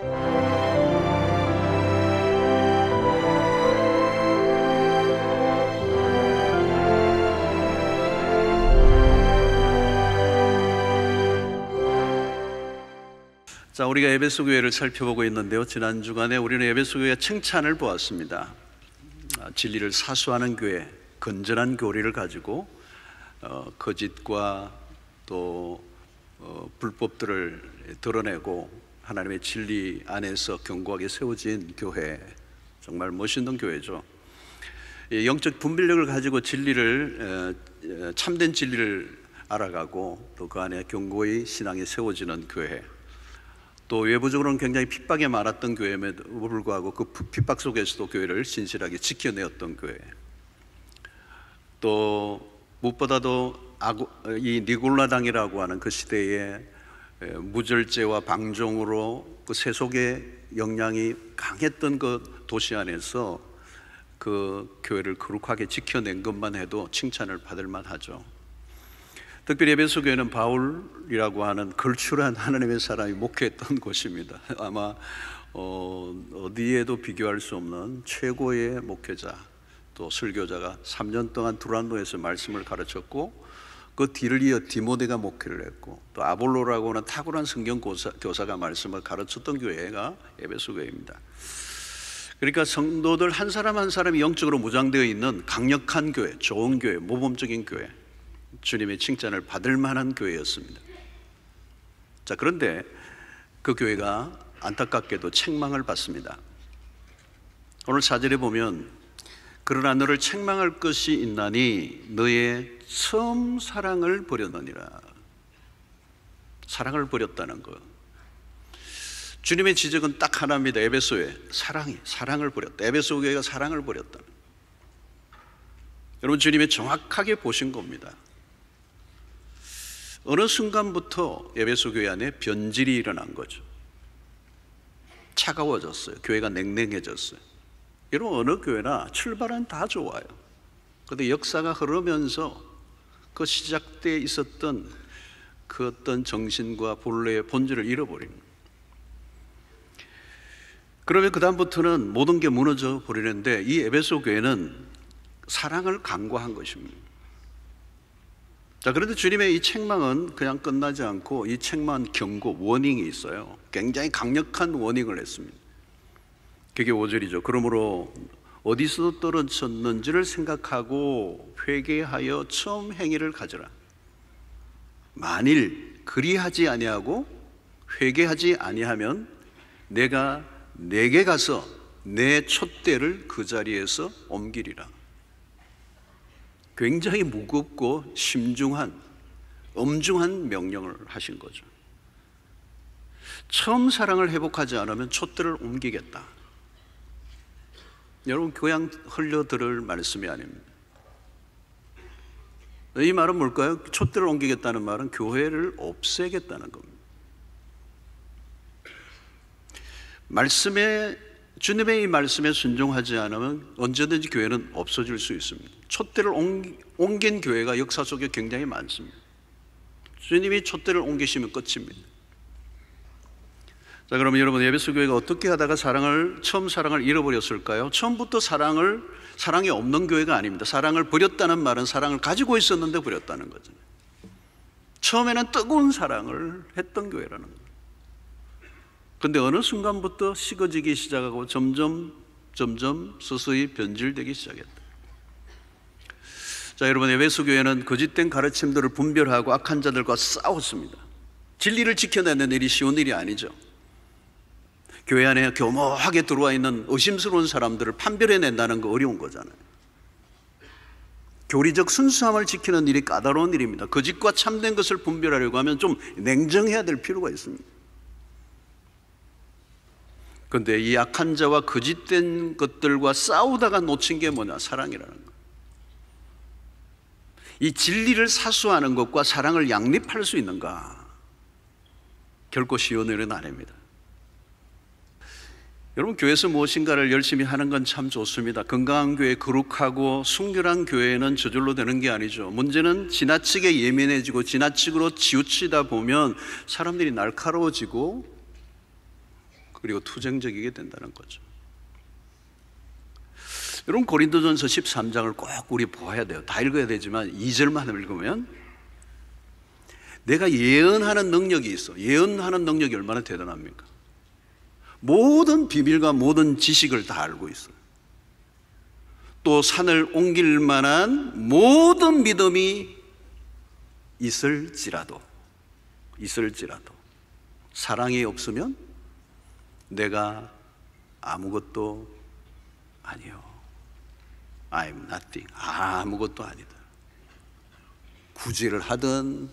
자, 우리가 에베소 교회를 살펴보고 있는데요, 지난 주간에 우리는 에베소 교회의 칭찬을 보았습니다. 진리를 사수하는 교회, 건전한 교리를 가지고 거짓과 또 불법들을 드러내고 하나님의 진리 안에서 견고하게 세워진 교회, 정말 멋있는 교회죠. 영적 분별력을 가지고 진리를, 참된 진리를 알아가고 또 그 안에 견고히 신앙이 세워지는 교회, 또 외부적으로는 굉장히 핍박에 많았던 교회임에도 불구하고 그 핍박 속에서도 교회를 신실하게 지켜내었던 교회, 또 무엇보다도 이 니골라당이라고 하는 그 시대에 무절제와 방종으로 그 세속의 영향이 강했던 그 도시 안에서 그 교회를 거룩하게 지켜낸 것만 해도 칭찬을 받을 만하죠. 특별히 에베소 교회는 바울이라고 하는 걸출한 하나님의 사람이 목회했던 곳입니다. 아마 어디에도 비교할 수 없는 최고의 목회자, 또 설교자가 3년 동안 두란노에서 말씀을 가르쳤고, 그 뒤를 이어 디모데가 목회를 했고, 또 아볼로라고 하는 탁월한 성경 교사가 말씀을 가르쳤던 교회가 에베소 교회입니다. 그러니까 성도들 한 사람 한 사람이 영적으로 무장되어 있는 강력한 교회, 좋은 교회, 모범적인 교회, 주님의 칭찬을 받을 만한 교회였습니다. 자, 그런데 그 교회가 안타깝게도 책망을 받습니다. 오늘 4절에 보면, 그러나 너를 책망할 것이 있나니 너의 처음 사랑을 버렸느니라. 사랑을 버렸다는 것. 주님의 지적은 딱 하나입니다. 에베소에 사랑을 버렸다. 에베소 교회가 사랑을 버렸다. 여러분, 주님이 정확하게 보신 겁니다. 어느 순간부터 에베소 교회 안에 변질이 일어난 거죠. 차가워졌어요. 교회가 냉랭해졌어요. 여러분, 어느 교회나 출발은 다 좋아요. 그런데 역사가 흐르면서 그 시작되어 있었던 그 어떤 정신과 본래의 본질을 잃어버립니다. 그러면 그 다음부터는 모든 게 무너져 버리는데, 이 에베소 교회는 사랑을 강구한 것입니다. 자, 그런데 주님의 이 책망은 그냥 끝나지 않고, 이 책망은 경고, 워닝이 있어요. 굉장히 강력한 워닝을 했습니다. 그게 5절이죠. 그러므로 어디서 떨어졌는지를 생각하고 회개하여 처음 행위를 가져라. 만일 그리하지 아니하고 회개하지 아니하면 내가 내게 가서 내 촛대를 그 자리에서 옮기리라. 굉장히 무겁고 심중한, 엄중한 명령을 하신 거죠. 처음 사랑을 회복하지 않으면 촛대를 옮기겠다. 여러분, 그냥 흘려들을 말씀이 아닙니다. 이 말은 뭘까요? 촛대를 옮기겠다는 말은 교회를 없애겠다는 겁니다. 주님의 이 말씀에 순종하지 않으면 언제든지 교회는 없어질 수 있습니다. 촛대를 옮긴 교회가 역사 속에 굉장히 많습니다. 주님이 촛대를 옮기시면 끝입니다. 자, 그러면 여러분, 에베소 교회가 어떻게 하다가 처음 사랑을 잃어버렸을까요? 처음부터 사랑이 없는 교회가 아닙니다. 사랑을 버렸다는 말은 사랑을 가지고 있었는데 버렸다는 거죠. 처음에는 뜨거운 사랑을 했던 교회라는 거예요. 그런데 어느 순간부터 식어지기 시작하고 점점 서서히 변질되기 시작했다. 자, 여러분, 에베소 교회는 거짓된 가르침들을 분별하고 악한 자들과 싸웠습니다. 진리를 지켜내는 일이 쉬운 일이 아니죠. 교회 안에 교모하게 들어와 있는 의심스러운 사람들을 판별해낸다는 거 어려운 거잖아요. 교리적 순수함을 지키는 일이 까다로운 일입니다. 거짓과 참된 것을 분별하려고 하면 좀 냉정해야 될 필요가 있습니다. 그런데 이 악한 자와 거짓된 것들과 싸우다가 놓친 게 뭐냐? 사랑이라는 것. 이 진리를 사수하는 것과 사랑을 양립할 수 있는가? 결코 쉬운 일은 아닙니다. 여러분, 교회에서 무엇인가를 열심히 하는 건 참 좋습니다. 건강한 교회, 거룩하고 순결한 교회는 저절로 되는 게 아니죠. 문제는 지나치게 예민해지고 지나치게 치우치다 보면 사람들이 날카로워지고 그리고 투쟁적이게 된다는 거죠. 여러분, 고린도전서 13장을 꼭 우리 보아야 돼요. 다 읽어야 되지만 2절만 읽으면, 내가 예언하는 능력이 있어. 예언하는 능력이 얼마나 대단합니까? 모든 비밀과 모든 지식을 다 알고 있어요. 또 산을 옮길 만한 모든 믿음이 있을지라도 사랑이 없으면 내가 아무것도 아니요. I'm nothing. 아무것도 아니다. 구제를 하든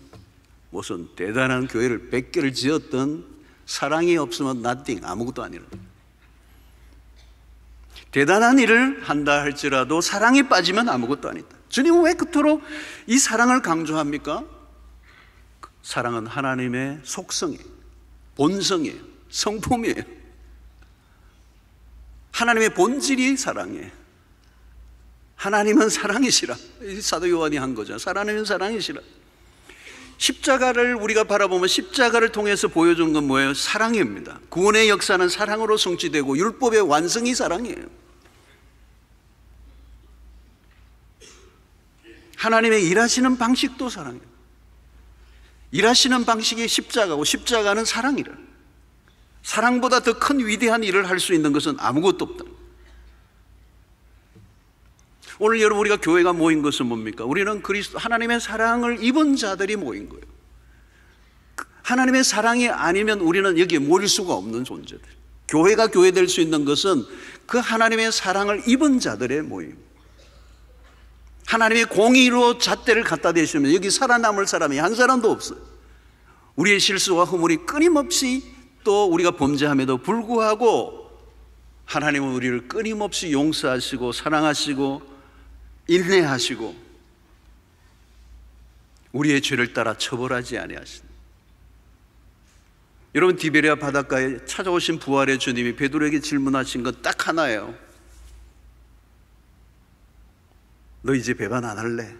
무슨 대단한 교회를 100개를 지었든 사랑이 없으면 nothing, 아무것도 아니라. 대단한 일을 한다 할지라도 사랑이 빠지면 아무것도 아니다. 주님은 왜 그토록 이 사랑을 강조합니까? 사랑은 하나님의 속성이에요. 본성이에요. 성품이에요. 하나님의 본질이 사랑이에요. 하나님은 사랑이시라. 사도 요한이 한 거죠. 하나님은 사랑이시라. 십자가를 우리가 바라보면 십자가를 통해서 보여준 건 뭐예요? 사랑입니다. 구원의 역사는 사랑으로 성취되고 율법의 완성이 사랑이에요. 하나님의 일하시는 방식도 사랑이에요. 일하시는 방식이 십자가고 십자가는 사랑이라. 사랑보다 더 큰 위대한 일을 할 수 있는 것은 아무것도 없다. 오늘 여러분, 우리가 교회가 모인 것은 뭡니까? 우리는 하나님의 사랑을 입은 자들이 모인 거예요. 하나님의 사랑이 아니면 우리는 여기에 모일 수가 없는 존재들. 교회가 교회 될 수 있는 것은 그 하나님의 사랑을 입은 자들의 모임. 하나님의 공의로 잣대를 갖다 대시면 여기 살아남을 사람이 한 사람도 없어요. 우리의 실수와 허물이 끊임없이, 또 우리가 범죄함에도 불구하고 하나님은 우리를 끊임없이 용서하시고 사랑하시고 인내하시고 우리의 죄를 따라 처벌하지 아니하시는. 여러분, 디베랴 바닷가에 찾아오신 부활의 주님이 베드로에게 질문하신 건 딱 하나예요. 너 이제 배반 안 할래?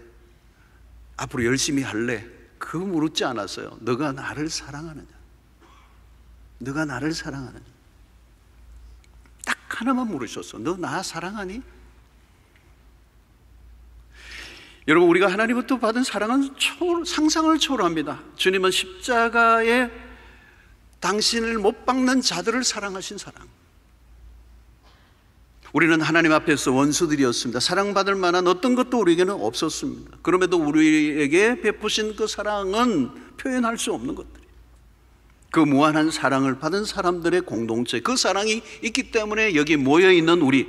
앞으로 열심히 할래? 그거 물었지 않았어요. 너가 나를 사랑하느냐? 너가 나를 사랑하느냐? 딱 하나만 물으셨어. 너 나 사랑하니? 여러분, 우리가 하나님부터 받은 사랑은 상상을 초월합니다. 주님은 십자가에 당신을 못 박는 자들을 사랑하신 사랑. 우리는 하나님 앞에서 원수들이었습니다. 사랑받을 만한 어떤 것도 우리에게는 없었습니다. 그럼에도 우리에게 베푸신 그 사랑은 표현할 수 없는 것들이에요. 그 무한한 사랑을 받은 사람들의 공동체, 그 사랑이 있기 때문에 여기 모여있는 우리.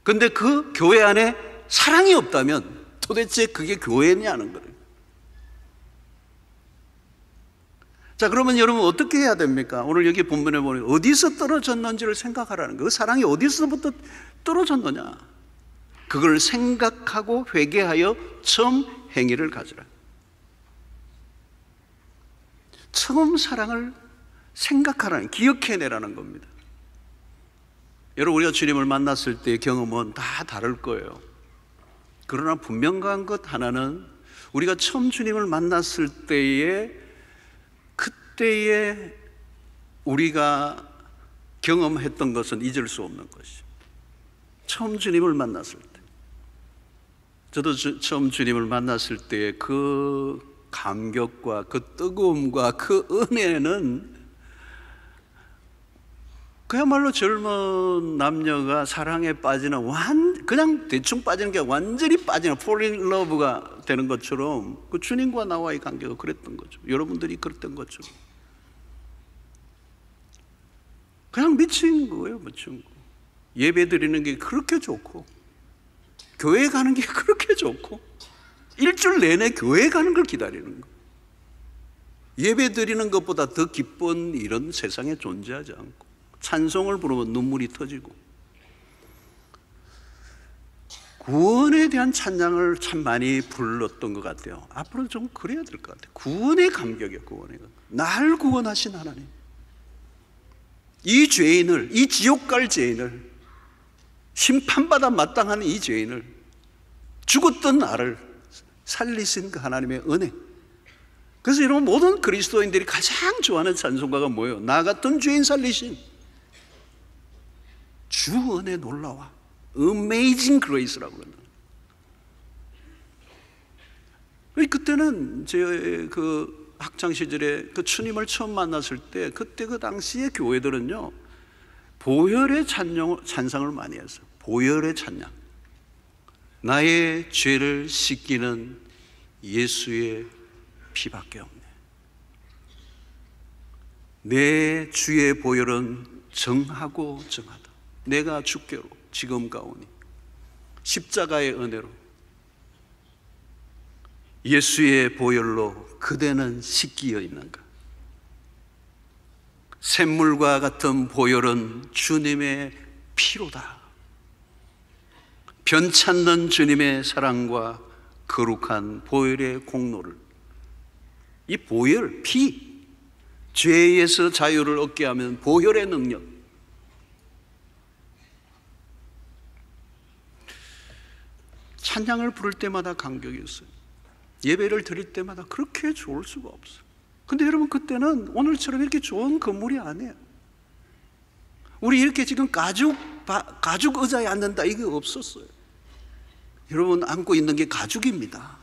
근데 그 교회 안에 사랑이 없다면 도대체 그게 교회냐는 거예요. 자, 그러면 여러분 어떻게 해야 됩니까? 오늘 여기 본문에 보면 어디서 떨어졌는지를 생각하라는 거예요. 그 사랑이 어디서부터 떨어졌느냐? 그걸 생각하고 회개하여 처음 행위를 가지라. 처음 사랑을 생각하라는, 기억해내라는 겁니다. 여러분, 우리가 주님을 만났을 때의 경험은 다 다를 거예요. 그러나 분명한 것 하나는, 우리가 처음 주님을 만났을 때에 그때에 우리가 경험했던 것은 잊을 수 없는 것이죠. 처음 주님을 만났을 때, 저도 처음 주님을 만났을 때의 그 감격과 그 뜨거움과 그 은혜는 그야말로 젊은 남녀가 사랑에 빠지는, 그냥 대충 빠지는 게 완전히 빠지는 fall in love가 되는 것처럼 그 주님과 나와의 관계가 그랬던 거죠. 여러분들이 그랬던 것처럼 그냥 미친 거예요. 미친 거. 예배 드리는 게 그렇게 좋고, 교회 가는 게 그렇게 좋고, 일주일 내내 교회 가는 걸 기다리는 거. 예배 드리는 것보다 더 기쁜 일은 세상에 존재하지 않고, 찬송을 부르면 눈물이 터지고, 구원에 대한 찬양을 참 많이 불렀던 것 같아요. 앞으로 좀 그래야 될 것 같아요. 구원의 감격이에요. 구원의 감격. 날 구원하신 하나님, 이 죄인을, 이 지옥 갈 죄인을, 심판받아 마땅한 이 죄인을, 죽었던 나를 살리신 그 하나님의 은혜. 그래서 여러분, 모든 그리스도인들이 가장 좋아하는 찬송가가 뭐예요? 나 같은 죄인 살리신, 주 은혜 놀라와. Amazing Grace라고 그러는. 그때는 제 그 학창 시절에 그 주님을 처음 만났을 때 그때 그 당시의 교회들은요 보혈의 찬상을 많이 했어요. 보혈의 찬양. 나의 죄를 씻기는 예수의 피밖에 없네. 내 주의 보혈은 정하고 정하다. 내가 주께로 지금 가오니 십자가의 은혜로 예수의 보혈로 그대는 씻기어 있는가. 샘물과 같은 보혈은 주님의 피로다. 변찮는 주님의 사랑과 거룩한 보혈의 공로를, 이 보혈, 피, 죄에서 자유를 얻게 하면 보혈의 능력. 찬양을 부를 때마다 감격이 있어요. 예배를 드릴 때마다 그렇게 좋을 수가 없어요. 근데 여러분, 그때는 오늘처럼 이렇게 좋은 건물이 아니에요. 우리 이렇게 지금 가죽 의자에 앉는다, 이게 없었어요. 여러분 안고 있는 게 가죽입니다.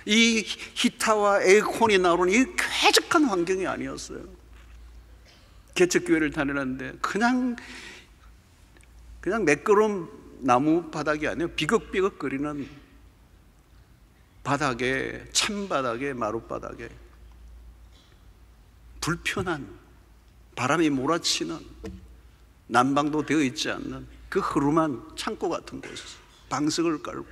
이 히타와 에어컨이 나오는 이 쾌적한 환경이 아니었어요. 개척교회를 다니는데 그냥 매끄러운 나무 바닥이 아니에요. 비걱비걱 거리는 바닥에, 찬바닥에, 마룻바닥에 불편한, 바람이 몰아치는, 난방도 되어 있지 않는 그 허름한 창고 같은 곳에서 방석을 깔고,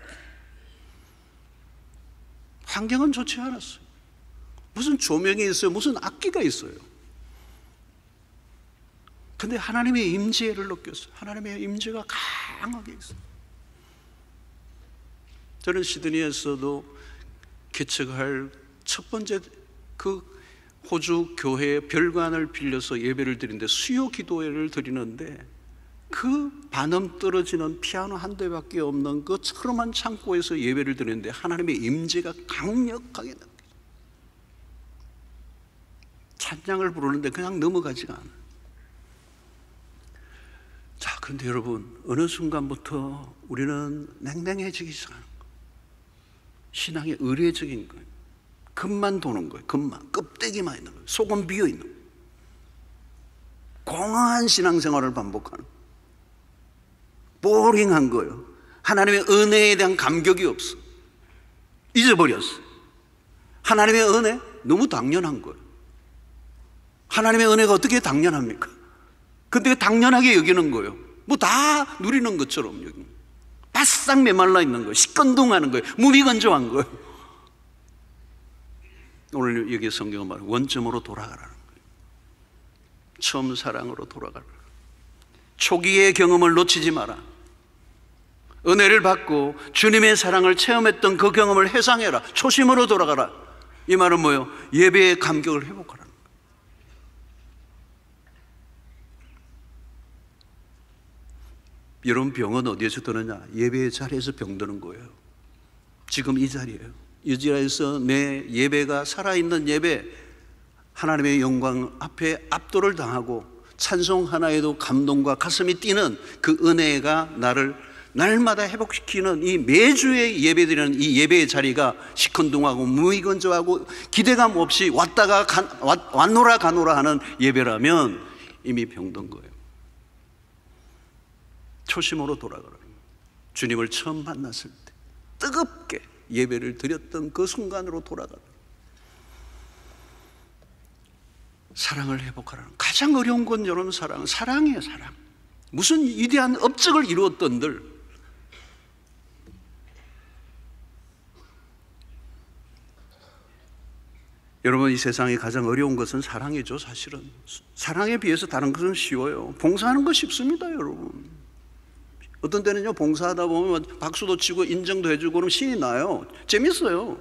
환경은 좋지 않았어요. 무슨 조명이 있어요, 무슨 악기가 있어요. 근데 하나님의 임재를 느꼈어요. 하나님의 임재가 강하게 있어요. 저는 시드니에서도 개척할 첫 번째 그 호주 교회의 별관을 빌려서 예배를 드리는데, 수요 기도회를 드리는데 그 반음 떨어지는 피아노 한 대밖에 없는 그 처럼한 창고에서 예배를 드리는데 하나님의 임재가 강력하게 느껴져요. 찬양을 부르는데 그냥 넘어가지가 않아요. 자, 그런데 여러분, 어느 순간부터 우리는 냉랭해지기 시작하는 거예요. 신앙이 의례적인 거예요. 금만 도는 거예요. 금만, 껍데기만 있는 거예요. 속은 비어있는 거예요. 공허한 신앙생활을 반복하는 거예요. 보링한 거예요. 하나님의 은혜에 대한 감격이 없어. 잊어버렸어. 하나님의 은혜 너무 당연한 거예요. 하나님의 은혜가 어떻게 당연합니까? 근데 당연하게 여기는 거예요. 뭐 다 누리는 것처럼 여기 바싹 메말라 있는 거예요. 시큰둥하는 거예요. 무미건조한 거예요. 오늘 여기 성경은 말해요. 원점으로 돌아가라는 거예요. 처음 사랑으로 돌아가라. 초기의 경험을 놓치지 마라. 은혜를 받고 주님의 사랑을 체험했던 그 경험을 회상해라. 초심으로 돌아가라. 이 말은 뭐예요? 예배의 감격을 회복하라는 거예요. 여러분, 병은 어디에서 드느냐? 예배의 자리에서 병드는 거예요. 지금 이 자리예요. 이 자리에서 내 예배가 살아있는 예배, 하나님의 영광 앞에 압도를 당하고 찬송 하나에도 감동과 가슴이 뛰는 그 은혜가 나를 날마다 회복시키는, 이 매주의 예배드리는 이 예배의 자리가 시큰둥하고 무의건조하고 기대감 없이 왔노라 가노라 하는 예배라면 이미 병든 거예요. 초심으로 돌아가라. 주님을 처음 만났을 때 뜨겁게 예배를 드렸던 그 순간으로 돌아가라. 사랑을 회복하라는, 가장 어려운 건 여러분 사랑이에요. 사랑. 무슨 위대한 업적을 이루었던들 여러분, 이 세상에 가장 어려운 것은 사랑이죠. 사실은 사랑에 비해서 다른 것은 쉬워요. 봉사하는 거 쉽습니다. 여러분, 어떤 때는요, 봉사하다 보면 박수도 치고 인정도 해주고 그러면 신이 나요. 재밌어요.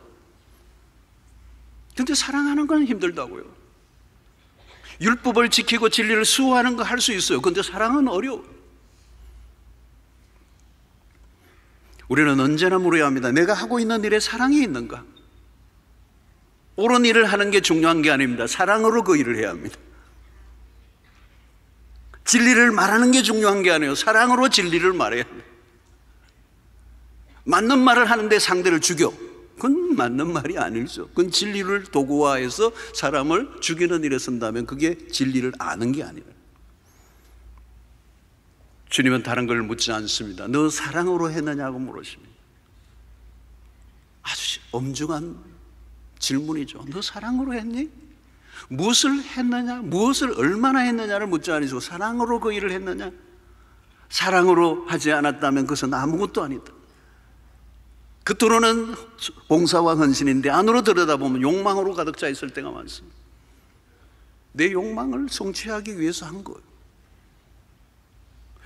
근데 사랑하는 건 힘들다고요. 율법을 지키고 진리를 수호하는 거 할 수 있어요. 근데 사랑은 어려워. 우리는 언제나 물어야 합니다. 내가 하고 있는 일에 사랑이 있는가? 옳은 일을 하는 게 중요한 게 아닙니다. 사랑으로 그 일을 해야 합니다. 진리를 말하는 게 중요한 게 아니에요. 사랑으로 진리를 말해야 돼요. 맞는 말을 하는데 상대를 죽여, 그건 맞는 말이 아니죠. 그건 진리를 도구화해서 사람을 죽이는 일에 쓴다면 그게 진리를 아는 게 아니에요. 주님은 다른 걸 묻지 않습니다. 너 사랑으로 했느냐고 물으십니다. 아주 엄중한 질문이죠. 너 사랑으로 했니? 무엇을 했느냐, 무엇을 얼마나 했느냐를 묻지 않으시고 사랑으로 그 일을 했느냐? 사랑으로 하지 않았다면 그것은 아무것도 아니다. 겉으로는 봉사와 헌신인데 안으로 들여다보면 욕망으로 가득 차 있을 때가 많습니다. 내 욕망을 성취하기 위해서 한 거예요.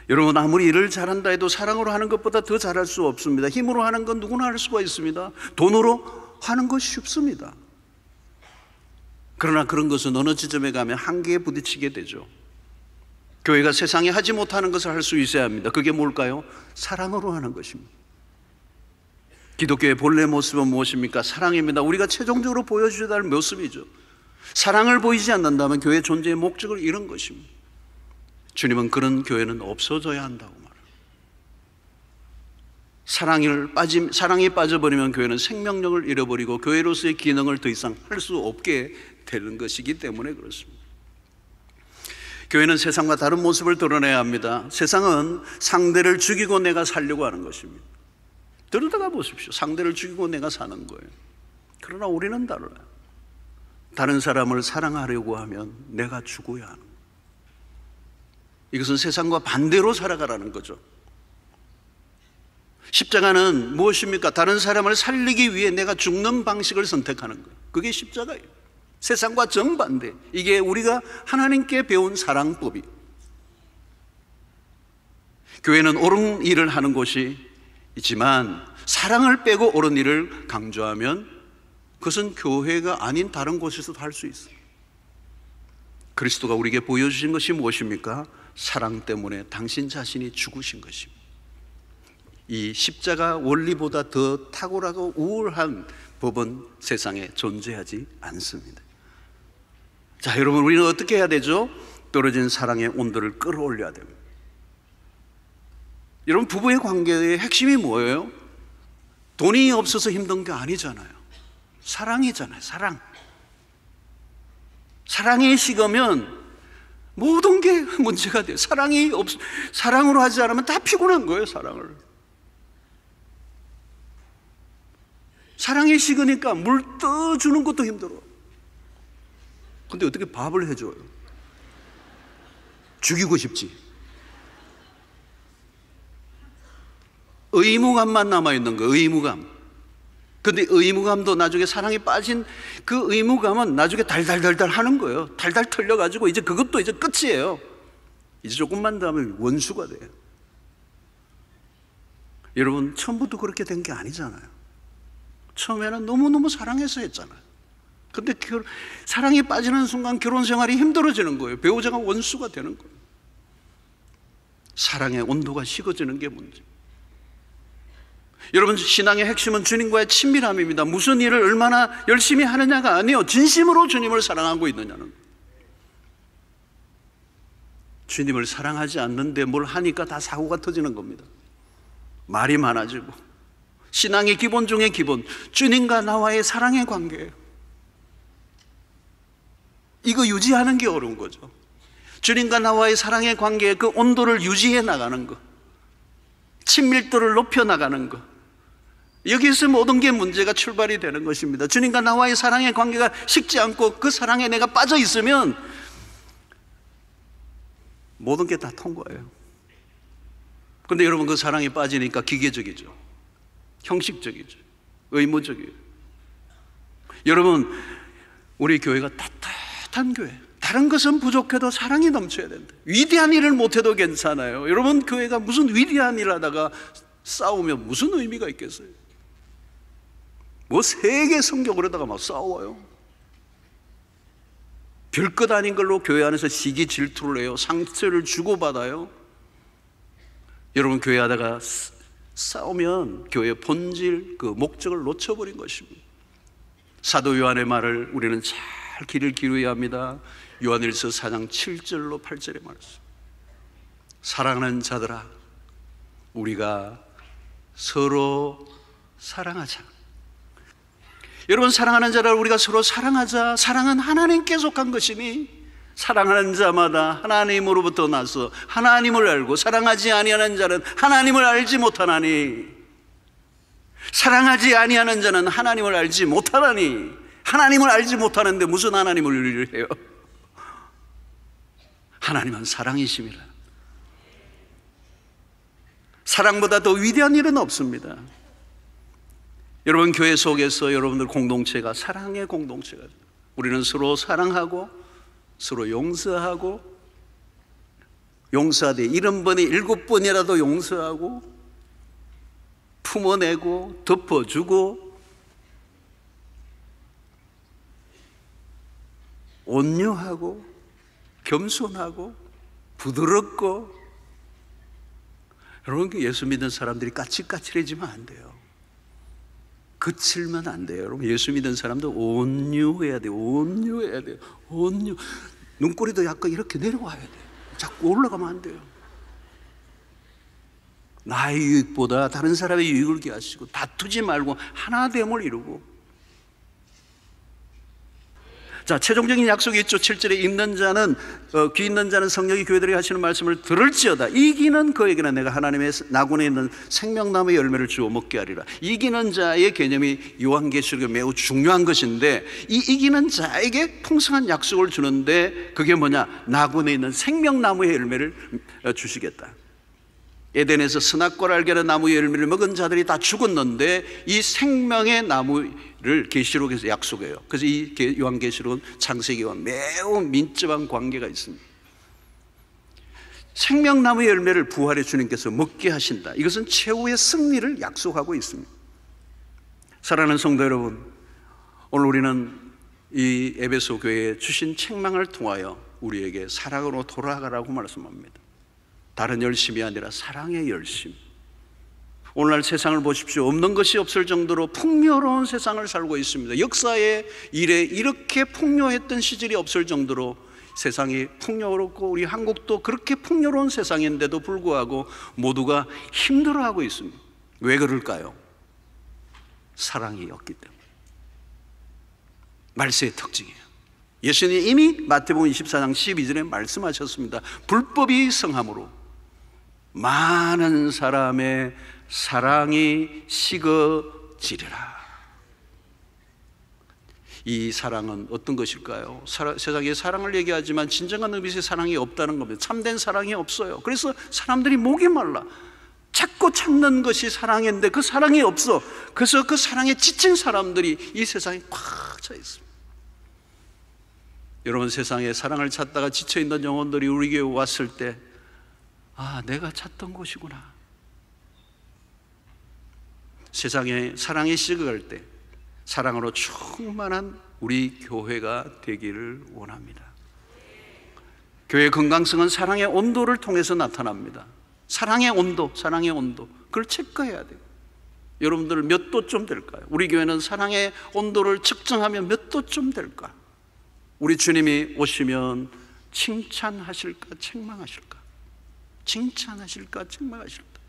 여러분, 아무리 일을 잘한다 해도 사랑으로 하는 것보다 더 잘할 수 없습니다. 힘으로 하는 건 누구나 할 수가 있습니다. 돈으로 하는 것이 쉽습니다. 그러나 그런 것은 어느 지점에 가면 한계에 부딪히게 되죠. 교회가 세상에 하지 못하는 것을 할 수 있어야 합니다. 그게 뭘까요? 사랑으로 하는 것입니다. 기독교의 본래 모습은 무엇입니까? 사랑입니다. 우리가 최종적으로 보여줘야 할 모습이죠. 사랑을 보이지 않는다면 교회의 존재의 목적을 잃은 것입니다. 주님은 그런 교회는 없어져야 한다고 말해요. 사랑이 빠져버리면 교회는 생명력을 잃어버리고 교회로서의 기능을 더 이상 할 수 없게 되는 것이기 때문에 그렇습니다. 교회는 세상과 다른 모습을 드러내야 합니다. 세상은 상대를 죽이고 내가 살려고 하는 것입니다. 들여다가 보십시오. 상대를 죽이고 내가 사는 거예요. 그러나 우리는 달라요. 다른 사람을 사랑하려고 하면 내가 죽어야 하는 거예요. 이것은 세상과 반대로 살아가라는 거죠. 십자가는 무엇입니까? 다른 사람을 살리기 위해 내가 죽는 방식을 선택하는 거예요. 그게 십자가예요. 세상과 정반대. 이게 우리가 하나님께 배운 사랑법이. 교회는 옳은 일을 하는 곳이지만 사랑을 빼고 옳은 일을 강조하면 그것은 교회가 아닌 다른 곳에서도 할 수 있어요. 그리스도가 우리에게 보여주신 것이 무엇입니까? 사랑 때문에 당신 자신이 죽으신 것입니다. 이 십자가 원리보다 더 탁월하고 우월한 법은 세상에 존재하지 않습니다. 자, 여러분, 우리는 어떻게 해야 되죠? 떨어진 사랑의 온도를 끌어올려야 됩니다. 여러분, 부부의 관계의 핵심이 뭐예요? 돈이 없어서 힘든 게 아니잖아요. 사랑이잖아요. 사랑이 식으면 모든 게 문제가 돼요. 사랑으로 하지 않으면 다 피곤한 거예요. 사랑이 식으니까 물 떠주는 것도 힘들어. 근데 어떻게 밥을 해줘요? 죽이고 싶지. 의무감만 남아있는 거예요. 의무감. 근데 의무감도 나중에 사랑에 빠진 그 의무감은 나중에 달달달달 하는 거예요. 달달 털려가지고 이제 그것도 이제 끝이에요. 이제 조금만 더 하면 원수가 돼요. 여러분, 처음부터 그렇게 된 게 아니잖아요. 처음에는 너무너무 사랑해서 했잖아요. 근데 사랑에 빠지는 순간 결혼 생활이 힘들어지는 거예요. 배우자가 원수가 되는 거예요. 사랑의 온도가 식어지는 게 문제. 여러분, 신앙의 핵심은 주님과의 친밀함입니다. 무슨 일을 얼마나 열심히 하느냐가 아니에요. 진심으로 주님을 사랑하고 있느냐는 거예요. 주님을 사랑하지 않는데 뭘 하니까 다 사고가 터지는 겁니다. 말이 많아지고. 신앙의 기본 중에 기본, 주님과 나와의 사랑의 관계예요. 이거 유지하는 게 어려운 거죠. 주님과 나와의 사랑의 관계의 그 온도를 유지해 나가는 것, 친밀도를 높여 나가는 것, 여기서 모든 게 문제가 출발이 되는 것입니다. 주님과 나와의 사랑의 관계가 식지 않고 그 사랑에 내가 빠져 있으면 모든 게 다 통과해요. 그런데 여러분, 그 사랑에 빠지니까 기계적이죠. 형식적이죠. 의무적이에요. 여러분, 우리 교회가 따뜻한 교회. 다른 것은 부족해도 사랑이 넘쳐야 된다. 위대한 일을 못해도 괜찮아요. 여러분, 교회가 무슨 위대한 일을 하다가 싸우면 무슨 의미가 있겠어요? 뭐 세계 성경으로다가 막 싸워요. 별것 아닌 걸로 교회 안에서 시기 질투를 해요. 상처를 주고받아요. 여러분, 교회 하다가 싸우면 교회의 본질, 그 목적을 놓쳐버린 것입니다. 사도 요한의 말을 우리는 잘 귀를 기울여야 합니다. 요한일서 4장 7절로 8절에 말했습니다. 사랑하는 자들아, 우리가 서로 사랑하자. 여러분, 사랑하는 자를 우리가 서로 사랑하자. 사랑은 하나님께 속한 것이니 사랑하는 자마다 하나님으로부터 나서 하나님을 알고, 사랑하지 아니하는 자는 하나님을 알지 못하나니, 사랑하지 아니하는 자는 하나님을 알지 못하나니. 하나님을 알지 못하는데 무슨 하나님을 해요? 하나님은 사랑이심이라. 사랑보다 더 위대한 일은 없습니다. 여러분, 교회 속에서 여러분들 공동체가 사랑의 공동체가, 우리는 서로 사랑하고 서로 용서하고, 용서하되 70번에 7번이라도 용서하고, 품어내고 덮어주고, 온유하고 겸손하고 부드럽고. 여러분, 예수 믿는 사람들이 까칠까칠해지면 안 돼요. 그칠면 안 돼요. 여러분, 예수 믿는 사람도 온유해야 돼요. 온유해야 돼요. 온유. 눈꼬리도 약간 이렇게 내려와야 돼요. 자꾸 올라가면 안 돼요. 나의 유익보다 다른 사람의 유익을 기하시고, 다투지 말고 하나됨을 이루고. 자, 최종적인 약속이 있죠. 7절에 있는 자는, 귀 있는 자는 성령이 교회들에게 하시는 말씀을 들을지어다. 이기는 그에게는 내가 하나님의 나군에 있는 생명나무의 열매를 주어 먹게 하리라. 이기는 자의 개념이 요한계시록에 매우 중요한 것인데, 이 이기는 자에게 풍성한 약속을 주는데, 그게 뭐냐? 나군에 있는 생명나무의 열매를 주시겠다. 에덴에서 선악과를 알게 하는 나무의 열매를 먹은 자들이 다 죽었는데, 이 생명의 나무를 계시록에서 약속해요. 그래서 이 요한계시록은 창세기와 매우 민첩한 관계가 있습니다. 생명나무의 열매를 부활의 주님께서 먹게 하신다. 이것은 최후의 승리를 약속하고 있습니다. 사랑하는 성도 여러분, 오늘 우리는 이 에베소 교회에 주신 책망을 통하여 우리에게 사랑으로 돌아가라고 말씀합니다. 다른 열심이 아니라 사랑의 열심. 오늘날 세상을 보십시오. 없는 것이 없을 정도로 풍요로운 세상을 살고 있습니다. 역사의 일에 이렇게 풍요했던 시절이 없을 정도로 세상이 풍요롭고, 우리 한국도 그렇게 풍요로운 세상인데도 불구하고 모두가 힘들어하고 있습니다. 왜 그럴까요? 사랑이 없기 때문에. 말세의 특징이에요. 예수님이 이미 마태복음 24장 12절에 말씀하셨습니다. 불법이 성함으로 많은 사람의 사랑이 식어지리라. 이 사랑은 어떤 것일까요? 세상에 사랑을 얘기하지만 진정한 의미에서 사랑이 없다는 겁니다. 참된 사랑이 없어요. 그래서 사람들이 목이 말라. 찾고 찾는 것이 사랑인데 그 사랑이 없어. 그래서 그 사랑에 지친 사람들이 이 세상에 꽉 차 있습니다. 여러분, 세상에 사랑을 찾다가 지쳐있는 영혼들이 우리 교회에 왔을 때, 아, 내가 찾던 곳이구나. 세상에 사랑이 식어갈 때 사랑으로 충만한 우리 교회가 되기를 원합니다. 교회의 건강성은 사랑의 온도를 통해서 나타납니다. 사랑의 온도, 사랑의 온도, 그걸 체크해야 돼요. 여러분들 몇 도쯤 될까요? 우리 교회는 사랑의 온도를 측정하면 몇 도쯤 될까? 우리 주님이 오시면 칭찬하실까, 책망하실까? 칭찬하실까, 책망하실까?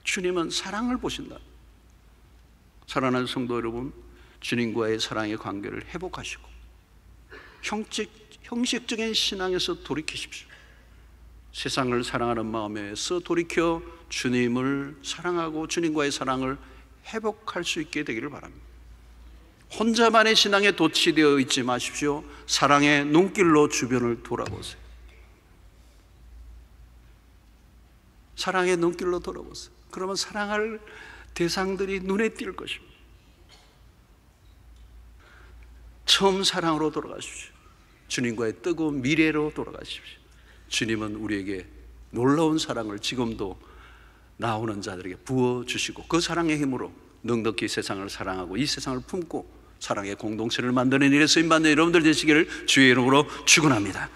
주님은 사랑을 보신다. 사랑하는 성도 여러분, 주님과의 사랑의 관계를 회복하시고 형식적인 신앙에서 돌이키십시오. 세상을 사랑하는 마음에서 돌이켜 주님을 사랑하고 주님과의 사랑을 회복할 수 있게 되기를 바랍니다. 혼자만의 신앙에 도취되어 있지 마십시오. 사랑의 눈길로 주변을 돌아보세요. 사랑의 눈길로 돌아보세요. 그러면 사랑할 대상들이 눈에 띌 것입니다. 처음 사랑으로 돌아가십시오. 주님과의 뜨거운 미래로 돌아가십시오. 주님은 우리에게 놀라운 사랑을 지금도 나오는 자들에게 부어주시고, 그 사랑의 힘으로 넉넉히 세상을 사랑하고 이 세상을 품고 사랑의 공동체를 만드는 일에 쓰임받는 여러분들 되시기를 주의 이름으로 축원합니다.